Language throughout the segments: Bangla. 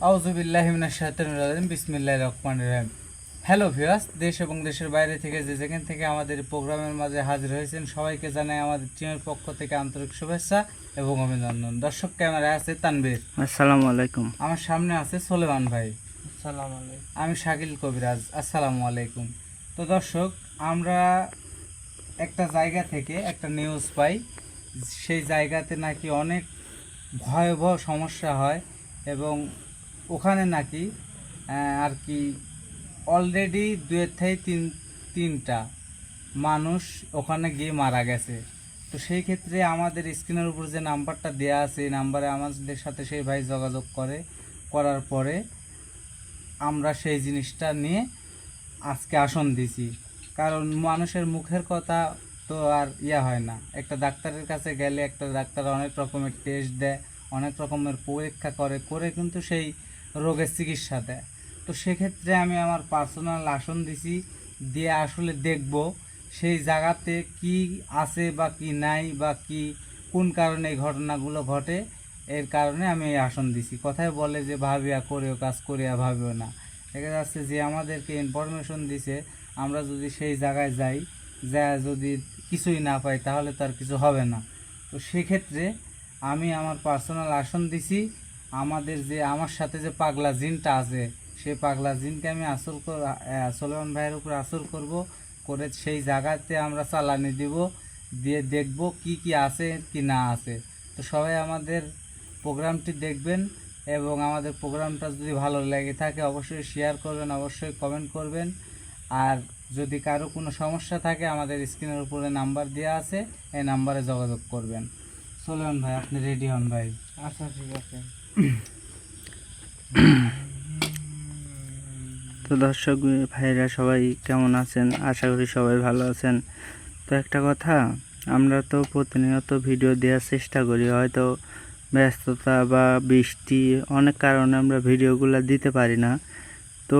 আউযুবিল্লাহি মিনাশ শাইতানির রাজিম বিসমিল্লাহির রহমানির রহিম। হ্যালো ভিউয়ার্স, দেশ এবং দেশের বাইরে থেকে যে যেখান থেকে আমাদের প্রোগ্রামের মাঝে হাজির হয়েছেন সবাইকে জানাই আমাদের টিমের পক্ষ থেকে আন্তরিক শুভেচ্ছা এবং অভিনন্দন। দর্শক ক্যামেরায় আছে তানভীর, আসসালামু আলাইকুম। আমার সামনে আছে সোলেমান ভাই, আসসালামু আলাইকুম। আমি শাকিল কবিরাজ, আসসালামু আলাইকুম। তো দর্শক, আমরা একটা জায়গা থেকে একটা নিউজ পাই, সেই জায়গাতে নাকি অনেক ভয়াবহ সমস্যা হয় এবং ওখানে নাকি আর কি অলরেডি দুয়ের থেকে তিনটা মানুষ ওখানে গিয়ে মারা গেছে। তো সেই ক্ষেত্রে আমাদের স্ক্রিনের উপর যে নাম্বারটা দেওয়া আছে এই নাম্বারে আমাদের সাথে সেই ভাই যোগাযোগ করার পরে আমরা সেই জিনিসটা নিয়ে আজকে আসন দিছি। কারণ মানুষের মুখের কথা তো আর হয় না। একটা ডাক্তারের কাছে গেলে একটা ডাক্তার অনেক রকমের টেস্ট দেয়, অনেক রকমের পরীক্ষা করে কিন্তু সেই রোগের চিকিৎসা দেয়। তো সেক্ষেত্রে আমি আমার পার্সোনাল আসন দিছি, দিয়ে আসলে দেখব সেই জায়গাতে কি আছে বা কি নাই বা কি কোন কারণে এই ঘটনাগুলো ঘটে। এর কারণে আমি এই আসন দিছি। কথায় বলে যে ভাবিয়া করেও কাজ করিয়া ভাবিও না। দেখা যাচ্ছে যে আমাদেরকে ইনফরমেশন দিছে, আমরা যদি সেই জায়গায় যাই, যদি কিছুই না পাই তাহলে তো আর কিছু হবে না। তো সেক্ষেত্রে আমি আমার পার্সোনাল আসন দিছি। আমার সাথে যে পাগলা জিনটা আছে সেই পাগলা জিনকে আমি সোলেমান ভাইয়ের উপর আসর করে সেই জায়গাতে আমরা চালানি দিয়ে দেখব কি কি আছে কি না আছে। তো সবাই আমাদের প্রোগ্রামটি দেখবেন এবং আমাদের প্রোগ্রামটা যদি ভালো লেগে থাকে অবশ্যই শেয়ার করবেন, অবশ্যই কমেন্ট করবেন। আর যদি কারো কোনো সমস্যা থাকে আমাদের স্ক্রিনের উপরে নাম্বার দেওয়া আছে, এই নাম্বারে যোগাযোগ করবেন। সোলেমান ভাই, আপনি রেডি হন ভাই। আচ্ছা, ঠিক আছে। তো দর্শক ভাইরা সবাই কেমন আছেন? আশা করি সবাই ভালো আছেন। তো একটা কথা, আমরা তো প্রতিনিয়ত ভিডিও দেওয়ার চেষ্টা করি, হয়তো ব্যস্ততা বা বৃষ্টি অনেক কারণে আমরা ভিডিওগুলো দিতে পারি না। তো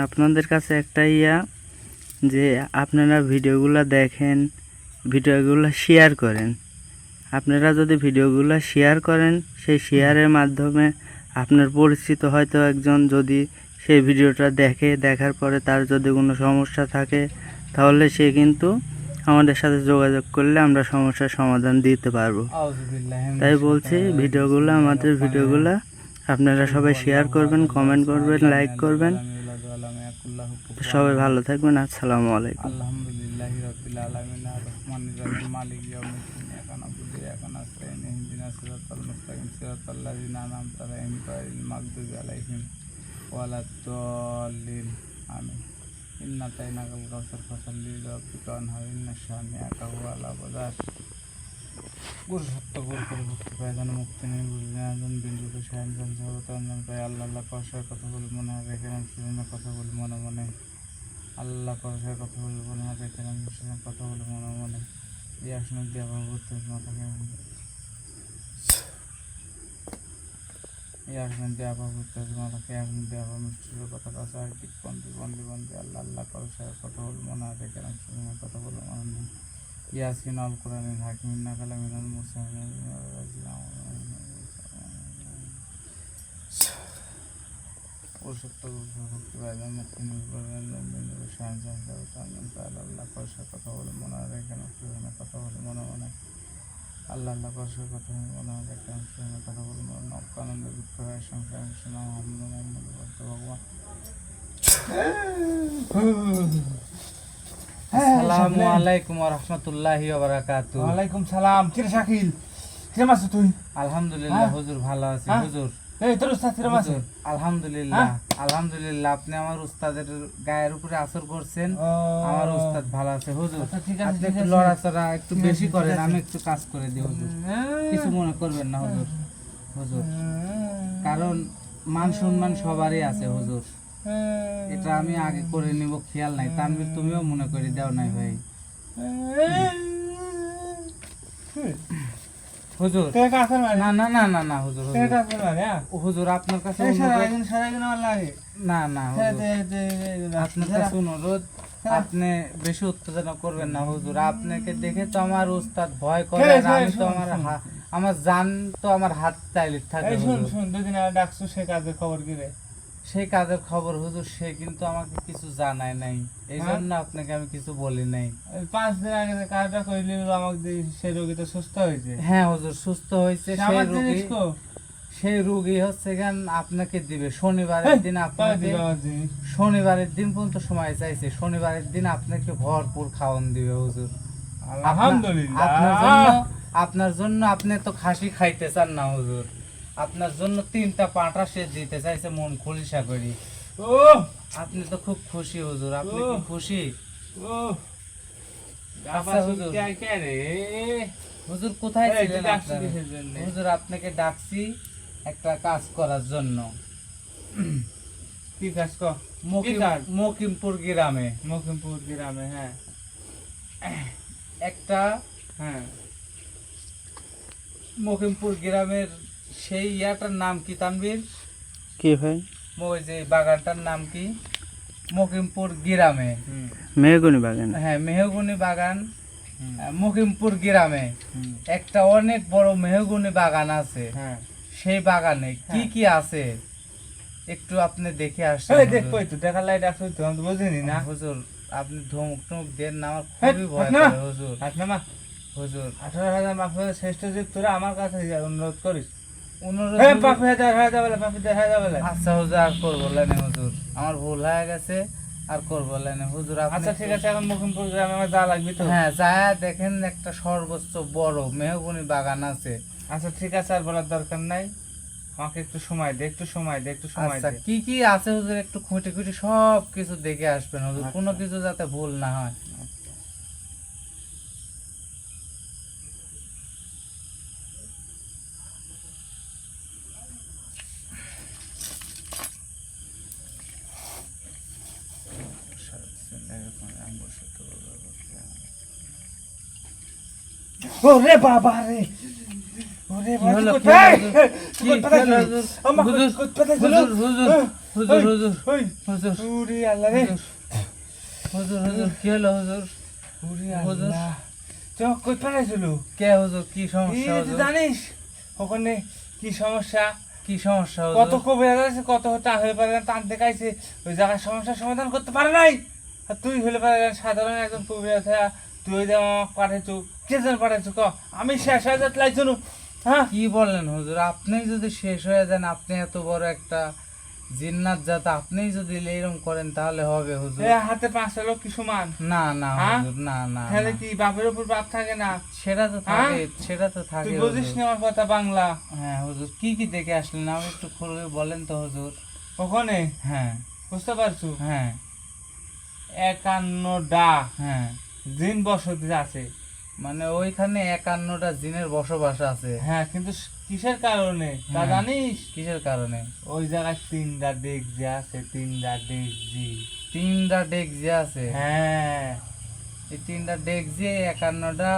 আপনাদের কাছে একটা যে আপনারা ভিডিওগুলো দেখেন, ভিডিওগুলো শেয়ার করেন। আপনারা যদি ভিডিওগুলো শেয়ার করেন, সেই শেয়ারের মাধ্যমে আপনার পরিচিত হয়তো একজন যদি সেই ভিডিওটা দেখার পরে তার যদি কোনো সমস্যা থাকে তাহলে সে কিন্তু আমাদের সাথে যোগাযোগ করলে আমরা সমস্যার সমাধান দিতে পারবো। তাই বলছি, আমাদের ভিডিওগুলো আপনারা সবাই শেয়ার করবেন, কমেন্ট করবেন, লাইক করবেন। সবাই ভালো থাকবেন। আসসালামু আলাইকুম। আলহামদুলিল্লাহি রাব্বিল আলামিন আর রহমানির রহিম মালিক ইয়াউমিদ্দিন ইyyaka na'budu ওয়া ইyyaka নাস্তাইন ইহদিনাস সিরাতাল মুস্তাকিম সিরাতাল লাযিনা আন'আমতা আলাইহিম গায়রিল মাগদুবি আলাইহিম ওয়ালাদ-দাল্লিন আমিন। ইন্না আতাইনাকাল কাউসার ফাসাল্লি লিরাব্বিকা ওয়ানহার ইন্না শানি'আকা হুয়াল আবতার। গুরু সত্য গুরু করে ভক্তি পায় যেন মুক্তি নেই, গুরু জানাজন বিন্দুকে সায়নজন সর্বতরঞ্জন পায়। আল্লাহ কষার কথা বলে মনে হয়, রেখে সেজন্য কথা বলে মনে মনে। আল্লাহ কষার কথা বলে মনে হয়, রেখে সেজন্য কথা বলে মনে মনে। এই আসনে দিয়ে আবার ঘুরতে মাথাকে, এই আসনে দিয়ে আবার ঘুরতে মাথাকে, এখন দিয়ে আবার মিষ্টির কথা কাছে আর কি বন্দি বন্দি বন্দি। আল্লাহ কষার কথা বলে মনে হয়, রেখে সেজন্য কথা বলে মনে মনে। ইয়াসিন আল কোরআনিল হাকিমিন নাকালা মিনাল মুসলিমিন ও সত্য ভক্তি পাইলেন মুক্তি নির্ভরেন আল্লাহ কষার কথা বলে মনে হয়, রেখে কথা বলে মনে মনে। আল্লাহ কষার কথা মনে হয়, রেখে কথা বলে মনে নকানন্দ দুঃখ হয় সংসার শোনা মোহাম্মদ ভগবান। আসসালামু আলাইকুম ওয়া রাহমাতুল্লাহি ওয়া বারাকাতুহু। ওয়ালাইকুম সালাম। কিরে শাকিল, কেমন আছো তুই? আলহামদুলিল্লাহ হুজুর, ভালো আছি হুজুর। এই তোর উস্তাদ কিরম আছে? আলহামদুলিল্লাহ আলহামদুলিল্লাহ। আপনি আমার উস্তাদের গায়ের উপরে আসর করছেন, আমার উস্তাদ ভালো আছে হুজুর। ঠিক আছে, আপনি একটু লড়াচড়া একটু বেশি করেন, আমি একটু কাজ করে দিই হুজুর, কিছু মনে করবেন না হুজুর। হুজুর, কারণ মান সম্মান সবারই আছে হুজুর, এটা আমি আগে করে নিব খেয়াল নাই। তানভীর, তুমিও মনে করে দাও নাই ভাই। হুজুর না না না না না হুজুর, হুজুর আপনার কাছে না না আপনার কাছে অনুরোধ, আপনি বেশি উত্তেজনা করবেন না হুজুর। আপনাকে দেখে তো আমার উস্তাদ ভয় করে, আর আমি তো আমার জান তো আমার হাত তাইলে থাকে এই শুন হুজুর। শুন, দুদিন আগে ডাকছো সে কাজের খবর কি রে? সেই কাজের খবর হুজুর, সে কিন্তু আমাকে কিছু জানায় নাই, এই হ্যাঁ? জন্য আপনাকে আমি কিছু বলি নাই। এই 5 দিন আগে যে কাজটা কইলি আমাকে দিয়ে, সে রোগী তো সুস্থ হয়েছে। হ্যাঁ হুজুর, সুস্থ হয়েছে। সে সেই আমার রোগী, জিনিস কো? সেই রোগী হচ্ছে গান আপনাকে দিবে এই, শনিবারের দিন। কয় আপনাকে দিবে আমার জিনিস? শনিবারের দিন পর্যন্ত সময় চাইছে, শনিবারের দিন আপনাকে ভরপুর খাওয়ান দিবে হুজুর। আলহামদুলিল্লাহ। আপনার জন্য, আপনার জন্য, আপনি তো খাসি খাইতে চান না হুজুর, আপনার জন্য 3টা পাঁঠা সে দিতে চাইছে মন খুলিসা করি। ও আপনি তো খুব খুশি হুজুর, আপনি কি খুশি? ও আচ্ছা হুজুর। কে কে রে? হুজুর কোথায় এই, ছিলেন তুই ডাকছিস আপনারা? কিসের জন্যে? হুজুর আপনাকে ডাকছি একটা কাজ করার জন্য। কি কাজ কর? কি কাজ? মকিমপুর গ্রামে মকিমপুর গ্রামে, হ্যাঁ একটা, হ্যাঁ। মকিমপুর গ্রামের সেই ইয়াটার নাম কি তানভীর? কি ভাই? ওই যে বাগানটার নাম কি? মকিমপুর গ্রামে, হুম মেহগনি বাগান। হ্যাঁ মেহগনি বাগান। হুম, মকিমপুর গ্রামে হুম, একটা অনেক বড় মেহগনি বাগান আছে। হ্যাঁ। সেই বাগানে কি হ্যাঁ। কি আছে একটু আপনি দেখে আসেন এই হুজুর। দেখ কই তো দেখার লাই ডাকছিস তো, আমি তো বুঝিনি না। হুজুর আপনি ধমক টমক দেন না, আমার হেৎ, খুবই ভয় হাট না। করে হুজুর। হাট না মা। হুজুর 18,000 মাফের শ্রেষ্ঠ যে তোরা আমার কাছে অনুরোধ করিস। অনুরোধ হ্যাঁ হুজুর। পাপি হাজার হয়ে যাবে, পাপি দেখা যাবে। আচ্ছা হুজুর, আর করবো না হুজুর, আমার ভুল হয়ে গেছে, আর করবো না হুজুর। আপনি আচ্ছা ঠিক আছে, এখন মুখিমপুর গ্রামে আমার যা লাগবে তো। হ্যাঁ যায় দেখেন, একটা সর্বোচ্চ বড় মেহগনি বাগান আছে। আচ্ছা ঠিক আছে, আর বলার দরকার নাই। আমাকে একটু সময় দে, একটু সময় দে, একটু সময় আচ্ছা দে। কি কি আছে হুজুর, একটু খুঁটি খুঁটি সব কিছু দেখে আসবেন হুজুর, কোনো আচ্ছা। কিছু যাতে ভুল না হয়। ওরে বাবা রে, ওরে কি বাবা, হলো, তুই কি কোথায়? হলো হুজুর? তুই কি কোথায় হলো গেলি? হুজুর? আমার হুজুর, কোথায় গেলি? হুজুর, হুজুর, হুজুর, ওই, হুজুর, ওই, হুজুর, ওরে আল্লাহ রে, হুজুর, হুজুর, কি হলো হুজুর? ওরে হুজুর। আল্লাহ। তুই আমাকে কই পাঠাইছিল? কে হুজুর, কি সমস্যা তুই হুজুর? জানিস ওখানে কি সমস্যা? কি সমস্যা কত হুজুর? কবিরাজ আছে, কত হতে হয়ে পারে টান দেখাইছে, ওই জায়গার সমস্যার সমাধান করতে পারে নাই। আর তুই হলে পারে সাধারণ একজন কবিরাজ হয়ে তুই ওই যে আমাকে পাঠাইছো, কে যেন পাঠাইছো ক? আমি শেষ হয়ে যাতে লাইছো। হ্যাঁ কি বলেন হুজুর, আপনি যদি শেষ হয়ে যান, আপনি এত বড় একটা জিন্নাত জাত, আপনি যদি এরকম করেন তাহলে হবে হুজুর? এ হাতে 5টা লোক কি সমান? না না হ্যাঁ? হুজুর, না না তাহলে না। কি বাপের উপর বাপ থাকে না? সেটা তো হ্যাঁ? থাকে, সেটা তো থাকে তুই বুঝিস হুজুর। না আমার কথা বাংলা। হ্যাঁ হুজুর, কি কি দেখে আসলেন আমি একটু খুলে বলেন তো হুজুর। ওখানে হ্যাঁ বুঝতে পারছো হ্যাঁ 51টা হ্যাঁ, জিন বসতি আছে। মানে ওইখানে 51টা জিনের বসবাস আছে। হ্যাঁ কিন্তু কিসের কারণে তা হ্যাঁ। জানিস? কিসের কারণে? ওই জায়গায় 3টা ডেকজি আছে, 3টা ডেকজি। 3টা ডেকজি আছে। হ্যাঁ এই 3টা ডেকজি 51টা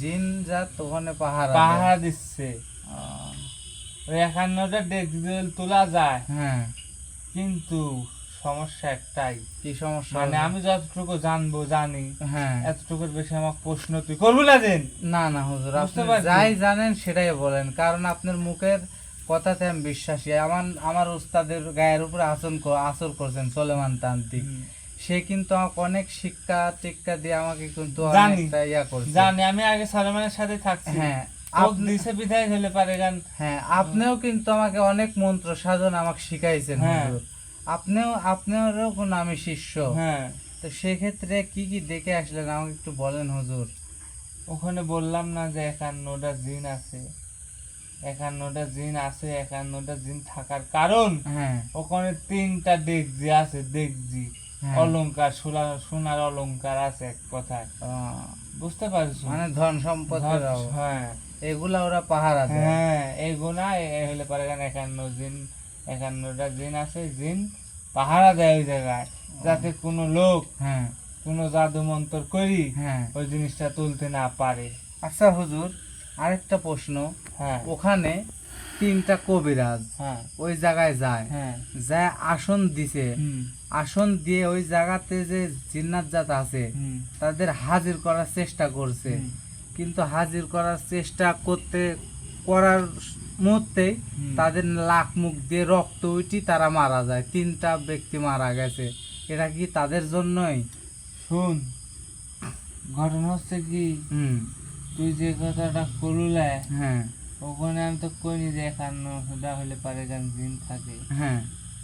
জিন জাত ওখানে পাহারা দেয়। পাহারা দিচ্ছে। আহ, ওই 51টা ডেকজি তোলা যায়, হ্যাঁ, কিন্তু সমস্যা একটাই। কি সমস্যা মানে হুজুর? আমি যতটুকু জানবো জানি, হ্যাঁ, এতটুকুর বেশি আমার প্রশ্ন তুই করবি না দিন। না না হুজুর, বুঝতে আপনি পারছি। যাই জানেন সেটাই বলেন, কারণ আপনার মুখের কথাতে আমি বিশ্বাসী। আমার উস্তাদের গায়ের উপরে আসর করছেন সলেমান তান্ত্রিক, সে কিন্তু আমাকে অনেক শিক্ষা টিক্ষা দিয়ে আমাকে কিন্তু জানি। অনেকটা ইয়া করছে। জানি, আমি আগে সালমানের সাথে থাকছি। হ্যাঁ তোক আপনি, দিছে বিধায় হলে পারে গান। হ্যাঁ আপনিও কিন্তু আমাকে অনেক মন্ত্র সাধন আমাকে শিখাইছেন হ্যাঁ। হুজুর। আপনারও কোন আমি শিষ্য। হ্যাঁ তো সেক্ষেত্রে কি কি দেখে আসলেন আমাকে একটু বলেন হুজুর। ওখানে বললাম না যে 51টা জিন আছে, 51টা জিন আছে। 51টা জিন থাকার কারণ হ্যাঁ ওখানে 3টা ডেকজি আছে, ডেকজি হ্যাঁ। অলংকার, সোনার অলংকার আছে এক কথায়। বুঝতে পারছো? মানে ধন সম্পদের অভাব। হ্যাঁ এগুলা ওরা পাহারা দেয়। হ্যাঁ, এই গুণা হলে পারে গান 51টা জিন আছে, জিন পাহারা দেয় ওই জায়গায়, যাতে কোনো লোক হ্যাঁ কোনো জাদু মন্তর করি হ্যাঁ। ওই জিনিসটা তুলতে না পারে। আচ্ছা হুজুর, আরেকটা প্রশ্ন, হ্যাঁ ওখানে 3টা কবিরাজ হ্যাঁ ওই জায়গায় যায়, হ্যাঁ যায় আসন দিছে, হুম আসন দিয়ে ওই জায়গাতে যে জিন্নাত জাত আছে হুম তাদের হাজির করার চেষ্টা করছে, হুম। কিন্তু হাজির করার চেষ্টা করতে করার মুহূর্তে হুম। তাদের লাক মুখ দিয়ে রক্ত উঠি তারা মারা যায়, 3টা ব্যক্তি মারা গেছে। এটা কি তাদের জন্যই? শোন, ঘটনা হচ্ছে কি, হুম। তুই যে কথাটা করলে হ্যাঁ ওখানে আমি তো কইনি যে 51টা হলে পারে গান জিন থাকে, হ্যাঁ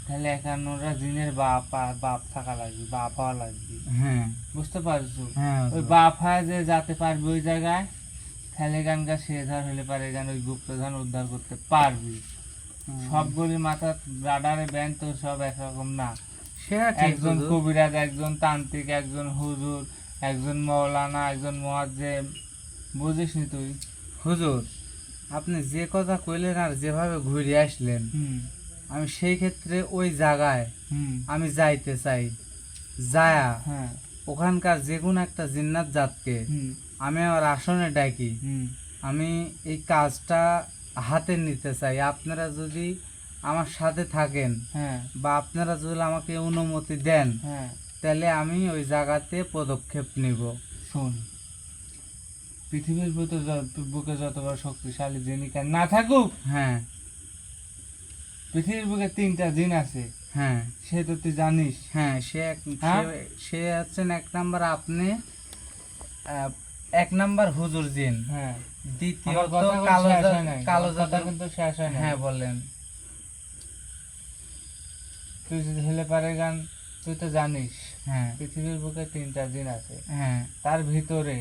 তাহলে 51টা জিনের বাপ বাপ থাকা লাগবে, বাপ হওয়া লাগবে, হ্যাঁ বুঝতে পারছো? হ্যাঁ ওই হুজুর। বাপ হয় যে যেতে পারবে ওই জায়গায়, তাহলে গানটা সে ধর হলে পারে গান ওই গুপ্তধন উদ্ধার করতে পারবি। সবগুলির মাথা রাডারে ব্যান তো সব একরকম না। সেটা ঠিক একজন হুজুর। কবিরাজ, একজন তান্ত্রিক, একজন হুজুর, একজন মৌলানা, একজন মুয়াজ্জেম, বুঝিস নি তুই? হুজুর, আপনি যে কথা কইলেন আর যেভাবে ঘুরে আসলেন, হুম আমি সেই ক্ষেত্রে ওই জায়গায় হুম আমি যাইতে চাই। যায়া হ্যাঁ ওখানকার যে কোনো একটা জিন্নাত জাতকে হুম আমি আমার আসনে ডাকি, হুম আমি এই কাজটা হাতে নিতে চাই। আপনারা যদি আমার সাথে থাকেন হ্যাঁ বা আপনারা যদি আমাকে অনুমতি দেন, হ্যাঁ। তাহলে আমি ওই জায়গাতে পদক্ষেপ নিব। শোন, পৃথিবীর বুকে যত বড় শক্তিশালী জিন কেন না থাকুক, হ্যাঁ পৃথিবীর বুকে 3টা জিন আছে, হ্যাঁ সে তো তুই জানিস। হ্যাঁ হ্যাঁ? সে হচ্ছেন 1 নাম্বার আপনি, 1 নাম্বার হুজুর জিন, হ্যাঁ, আমার দ্বিতীয়ত কথা কিন্তু কালো শেষ হয় নাই, কালো আমার কথা জাদু। কিন্তু শেষ হয় নাই। হ্যাঁ বলেন। তুই যদি হেলে পারে গান, তুই তো জানিস হ্যাঁ পৃথিবীর বুকে 3টা জিন আছে, হ্যাঁ তার ভিতরে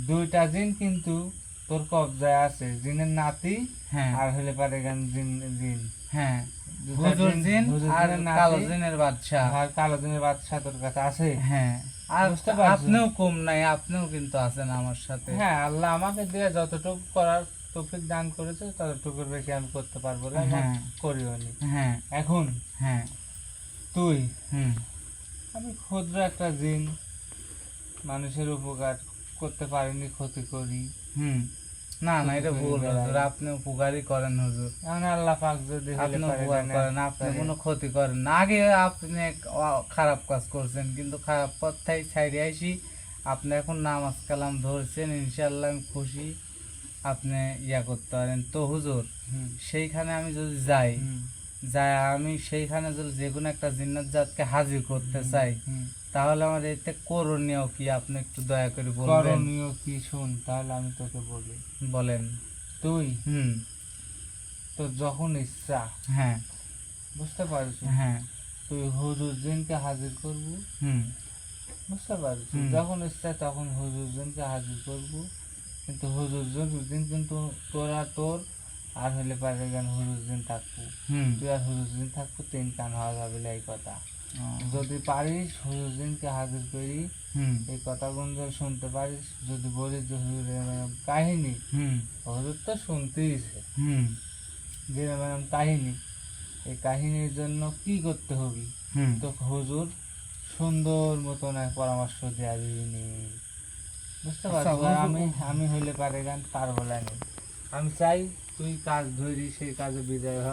2টা জিন কিন্তু তোর কবজায় আছে, জিনের নাতি হ্যাঁ আর হলে পারে গান জিন জিন হ্যাঁ 2টা হুজুর জিন হুজুর আর জিনের নাতি কালো জিনের বাদশা। আর কালো জিনের বাচ্চা তোর কাছে আছে। হ্যাঁ আর বুঝতে পারছো? আপনিও কম নাই, আপনিও কিন্তু আছেন আমার সাথে। হ্যাঁ, আল্লাহ আমাকে দিয়ে যতটুকু করার তৌফিক দান করেছে ততটুকুর বেশি আমি করতে পারবো না, হ্যাঁ। করিও নি। হ্যাঁ এখন হ্যাঁ তুই, হুম আমি ক্ষুদ্র একটা জিন, মানুষের উপকার করতে পারিনি, ক্ষতি করি। হুম। না না, এটা ক্ষতি করে ভুল বেড়াই। হুজুর, আপনি উপকারই করেন হুজুর। এখন আল্লাহ পাক যদি হলে আপনি পারে উপকার জানে, করেন, আপনি পারে। কোনো ক্ষতি করেন না। আগে আপনি খারাপ কাজ করছেন, কিন্তু খারাপ পথটাই ছাইড়ে আসি আপনি এখন নামাজ কালাম ধরছেন, ইনশাল্লাহ আমি খুশি আপনি ইয়া করতে পারেন। তো হুজুর, হুম, সেইখানে আমি যদি যাই, হুম, যাই আমি সেইখানে যদি যে কোনো একটা জিন্নাত জাতকে হাজির করতে চাই, হুম। তাহলে আমার এতে করণীয় কি আপনি একটু দয়া করে বলবেন? করণীয় কি শোন, তাহলে আমি তোকে বলি। বলেন। তুই হুম। তো যখন ইচ্ছা, হ্যাঁ বুঝতে পারছিস, হ্যাঁ তুই হুজুর জিনকে হাজির করবি, হুম বুঝতে পারছিস, হুম। যখন ইচ্ছা তখন হুজুর জিনকে হাজির করবো, কিন্তু হুজুর দিন কিন্তু তোর আর হলে পারে গান হুজুর দিন থাকবো, হুম তুই আর হুজুর দিন থাকবো, 3 কান হওয়া যাবে না, এই কথা। ও, যদি পারিস হুজুর দিনকে হাজির করি, হুম এই কথাগুলো যদি শুনতে পারিস, যদি বলিস যে হুজুরের এরকম কাহিনী, হুম হুজুর তো শুনতেইস হুম যে এরকম কাহিনী, এই কাহিনীর জন্য কি করতে হবে, হুম তো হুজুর সুন্দর মতন এক পরামর্শ দেওয়া দিবি। বুঝতে আচ্ছা, পারছো? আর হুজুর- আমি হইলে পারে গান পারবো না নি। আমি চাই তুই কাজ ধরি সেই কাজে বিজয় হ,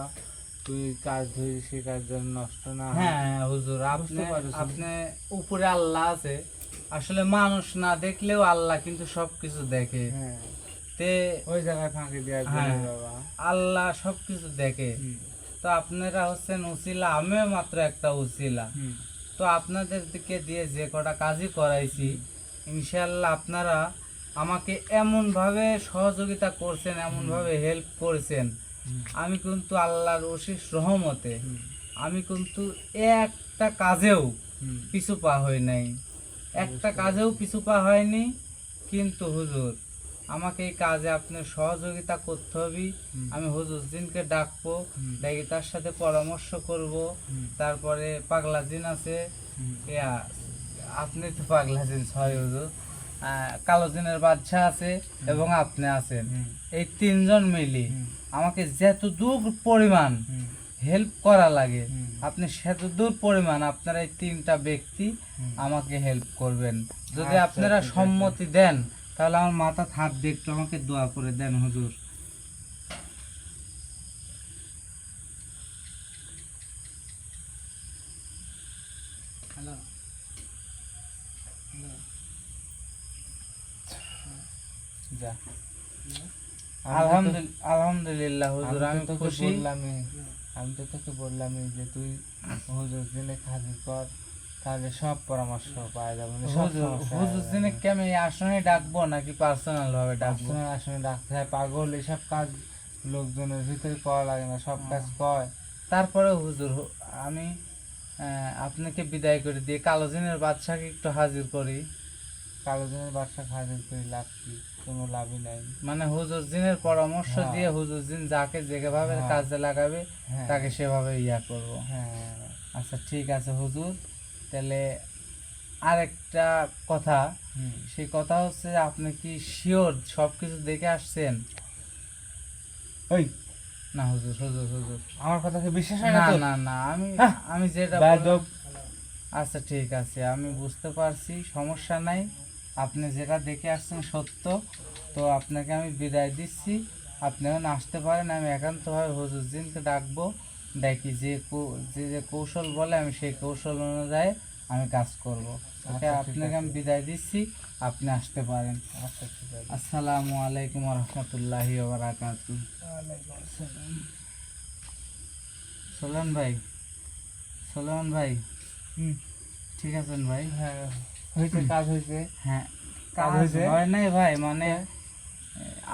তুই কাজ ধরি সেই কাজ যেন নষ্ট না হয়। হ্যাঁ হুজুর, আপনি বুঝতে পারছি। আপনি উপরে আল্লাহ আছে, আসলে মানুষ না দেখলেও আল্লাহ কিন্তু সবকিছু দেখে। হ্যাঁ, তে ওই জায়গায় ফাঁকি দেওয়া হ্যাঁ, যাবে বাবা। আল্লাহ সবকিছু দেখে। হুম, তো আপনারা হচ্ছেন উসিলা, আমিও মাত্র একটা উসিলা। হুম, তো আপনাদের দিকে দিয়ে যে কটা কাজই করাইছি, ইনশাল্লাহ আপনারা আমাকে এমনভাবে সহযোগিতা করছেন, এমনভাবে হেল্প করেছেন, হুম, আমি কিন্তু আল্লাহর অশেষ রহমতে হুম, আমি কিন্তু একটা কাজেও হুম। পিছু পা হই নাই, একটা কাজেও পিছু পা হয়নি। কিন্তু হুজুর, আমাকে এই কাজে আপনার সহযোগিতা করতে হবে। হুম। আমি হুজুর জিনকে ডাকবো, হুম। ডাকি তার সাথে পরামর্শ করব। হুম। তারপরে পাগলা জিন আছে, হুম। ইয়া আপনি তো পাগলা জিন ছয় হুজুর, কালো জিনের বাদশা আছে এবং আপনি আছেন। হুম। এই 3জন মিলি হুম। আমাকে যতদূর পরিমাণ হুম। হেল্প করা লাগে, হুম। আপনি সেতদূর পরিমাণ আপনারা এই 3টা ব্যক্তি হুম। আমাকে হেল্প করবেন। যদি আচ্ছা, আপনারা ঠিক আছে। সম্মতি দেন, তাহলে আমার মাথা হাত দিয়ে একটু আমাকে দোয়া করে দেন হুজুর। হ্যালো, যা। আলহামদুলিল্লাহ হুজুর, আমি খুশি। আমি তো তোকে বললামই যে তুই হুজুর দিনে হাজির কর, তাহলে সব পরামর্শ পাওয়া যাবে, মানে সব সমস্যা হুজুর দিনে কি আমি এই আসনে ডাকবো নাকি পার্সোনাল ভাবে ডাকবো? ডাক্তার আসলে ডাক্তার হয় পাগল, এসব কাজ লোকজনের ভিতরে করা লাগে না, সব কাজ কয়। তারপরে হুজুর আমি আপনাকে বিদায় করে দিয়ে কালো জিনের বাদশাকে একটু হাজির করি। কালো দিনের বাদশা হাজির করে লাভ কি? কোনো লাভই নাই। মানে হুজুর জিনের পরামর্শ হ্যাঁ। দিয়ে হুজুর জিন যাকে যেভাবে হ্যাঁ। কাজে লাগাবে হ্যাঁ। তাকে সেভাবে ইয়া করব। হ্যাঁ। আচ্ছা ঠিক আছে হুজুর, তাহলে আরেকটা কথা, হুম। সেই কথা হচ্ছে আপনি কি শিওর সব কিছু দেখে আসছেন? ওই না হুজুর, হুজুর হুজুর আমার কথা কি বিশ্বাস হয় না না তোর? না না, আমি হ্যাঁ। আমি যেটা বেয়াদব। বললাম। আচ্ছা ঠিক আছে, আমি বুঝতে পারছি, সমস্যা নাই। আপনি যেটা দেখে আসছেন সত্য, তো আপনাকে আমি বিদায় দিচ্ছি। আপনি এখন আসতে পারেন, আমি একান্তভাবে হুজুরজিনকে ডাকবো, ডাকি যে কৌশল বলে আমি সেই কৌশল অনুযায়ী আমি কাজ করব। ওকে, আচ্ছা, ঠিক আপনাকে আমি আছে। বিদায় দিচ্ছি, আপনি আসতে পারেন। আচ্ছা ঠিক আছে। আসসালামু আলাইকুম রহমতুল্লাহি ওবারাকাতু। সোলেমান ভাই, সোলেমান ভাই, হুম। ঠিক আছেন ভাই? হ্যাঁ, হয়েছে, কাজ হয়েছে। হ্যাঁ, কাজ কাজ হয়েছে? হয় নাই ভাই, মানে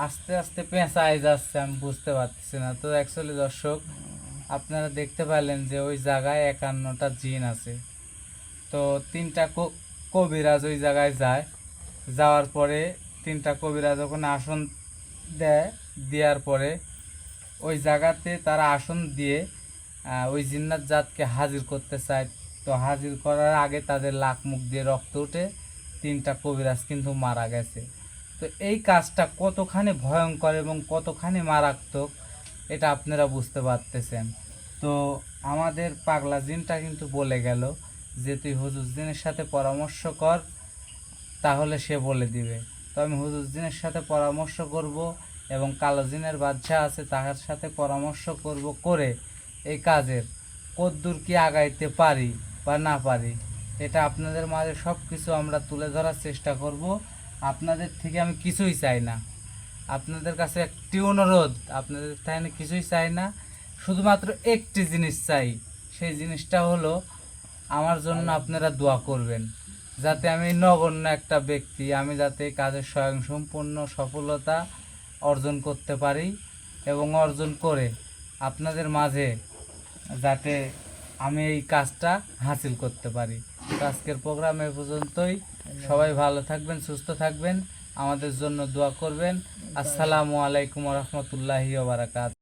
আস্তে আস্তে পেঁচাই যাচ্ছে, আমি বুঝতে পারতেছি না। তো অ্যাকচুয়ালি দর্শক, আপনারা দেখতে পেলেন যে ওই জায়গায় 51টা জিন আছে। তো 3টা কবিরাজ ওই জায়গায় যায়, যাওয়ার পরে 3টা কবিরাজ ওখানে আসন দেয়, দেওয়ার পরে ওই জায়গাতে তারা আসন দিয়ে ওই জিন্নাত জাতকে হাজির করতে চায়। তো হাজির করার আগে তাদের লাক মুখ দিয়ে রক্ত উঠে 3টা কবিরাজ কিন্তু মারা গেছে। তো এই কাজটা কতখানি ভয়ঙ্কর এবং কতখানি মারাত্মক এটা আপনারা বুঝতে পারতেছেন। তো আমাদের পাগলা জিনটা কিন্তু বলে গেল যে তুই হুজুর জিনের সাথে পরামর্শ কর, তাহলে সে বলে দিবে। তো আমি হুজুর জিনের সাথে পরামর্শ করব এবং কালো জিনের বাদশা আছে তার সাথে পরামর্শ করব, করে এই কাজের কদ্দূর কি আগাইতে পারি বা না পারি এটা আপনাদের মাঝে সব কিছু আমরা তুলে ধরার চেষ্টা করব। আপনাদের থেকে আমি কিছুই চাই না, আপনাদের কাছে একটি অনুরোধ, আপনাদের থেকে কিছুই চাই না, শুধুমাত্র একটি জিনিস চাই। সেই জিনিসটা হলো আমার জন্য আপনারা দোয়া করবেন, যাতে আমি নগণ্য একটা ব্যক্তি, আমি যাতে এই কাজের স্বয়ংসম্পূর্ণ সফলতা অর্জন করতে পারি এবং অর্জন করে আপনাদের মাঝে যাতে আমি এই কাজটা হাসিল করতে পারি। তো আজকের প্রোগ্রাম এ পর্যন্তই। সবাই ভালো থাকবেন, সুস্থ থাকবেন, আমাদের জন্য দোয়া করবেন। আসসালামু আলাইকুম রহমতুল্লাহি ওয়া বারাকাতুহু।